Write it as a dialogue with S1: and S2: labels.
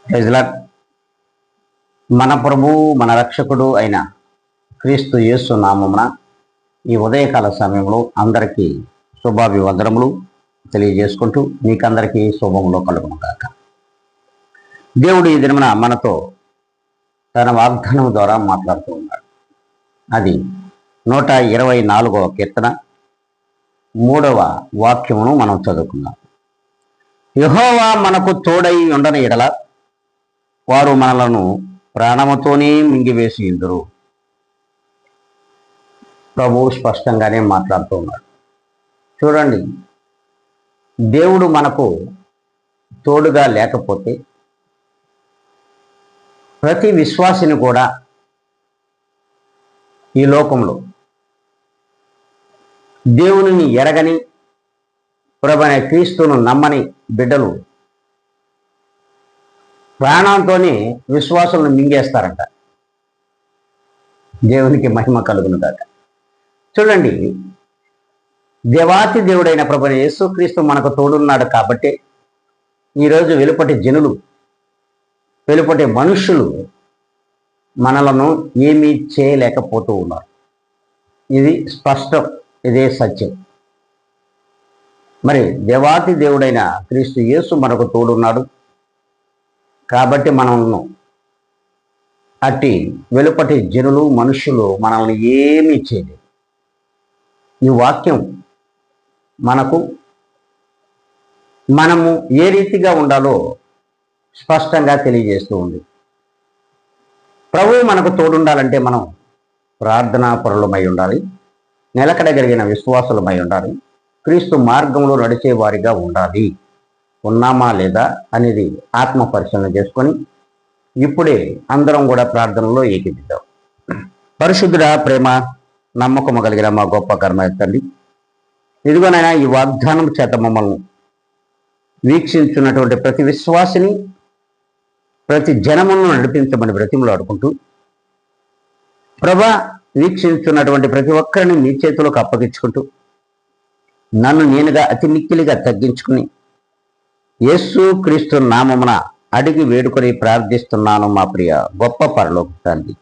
S1: Praise lord. మన ప్రభువు మన రక్షకుడు అయిన క్రీస్తు యేసు నామమున ఈ ఉదయకాల సమయంలో అందరికీ శుభాభివందనములు తెలియజేసుకుంటూ మీకందరికీ శుభములో కలుగును గాక. దేవుడు ఈ దినమున మనతో తన వాగ్దానం ద్వారా మాట్లాడుతూ ఉన్నాడు. అది 124వ కీర్తన 3వ వాక్యమును మనం చదువుకుందాం. యెహోవా మనకు తోడై ఉండని ఎడల వారు మనలను ప్రాణముతోనే మింగివేసి ఇందురు. ప్రభువు స్పష్టంగానే మాట్లాడుతూ ఉన్నాడు. చూడండి, దేవుడు మనకు తోడుగా లేకపోతే ప్రతి విశ్వాసిని కూడా ఈ లోకంలో దేవునిని ఎరగని ప్రభువైన క్రీస్తును నమ్మని బిడ్డలు ప్రాణంతోనే విశ్వాసులను మింగేస్తారంట. దేవునికి మహిమ కలుగును గాక. చూడండి, దేవాతి దేవుడైన ప్రభువైన యేసుక్రీస్తు మనకు తోడున్నాడు కాబట్టి ఈరోజు వెలుపటి జనులు, వెలుపటి మనుషులు మనలను ఏమీ చేయలేకపోతూ ఉన్నారు. ఇది స్పష్టం, ఇదే సత్యం. మరి దేవాతి దేవుడైన క్రీస్తు యేసు మనకు తోడున్నాడు కాబట్టి మనల్ని అట్టి వెలుపటి జనులు, మనుషులు మనల్ని ఏమీ చేయలేదు. ఈ వాక్యం మనము ఏ రీతిగా ఉండాలో స్పష్టంగా తెలియజేస్తూ ఉంది. ప్రభువు మనకు తోడుండాలంటే మనం ప్రార్థనా పరులమై ఉండాలి, నిలకడగలిగిన విశ్వాసులమై ఉండాలి, క్రీస్తు మార్గంలో నడిచే వారిగా ఉండాలి. ఉన్నామా లేదా అనేది ఆత్మ పరిశీలన చేసుకొని ఇప్పుడే అందరం కూడా ప్రార్థనలో ఏకీపిద్దాం. పరిశుద్ధుడ, ప్రేమ, నమ్మకము కలిగిన మా గొప్ప కర్మ తండ్రి, ఇదిగోనైనా ఈ వాగ్దానం చేత మమ్మల్ని వీక్షించున్నటువంటి ప్రతి విశ్వాసిని, ప్రతి జనమును నడిపించమని బ్రతిమలాడుకుంటూ, ప్రభా, వీక్షించున్నటువంటి ప్రతి ఒక్కరిని మీ చేతులకు అప్పగించుకుంటూ నన్ను నేనుగా అతి మిక్కిలిగా తగ్గించుకుని యేసు క్రీస్తు నామమున అడిగి వేడుకొని ప్రార్థిస్తున్నాను మా ప్రియ గొప్ప పరలోక తండ్రి.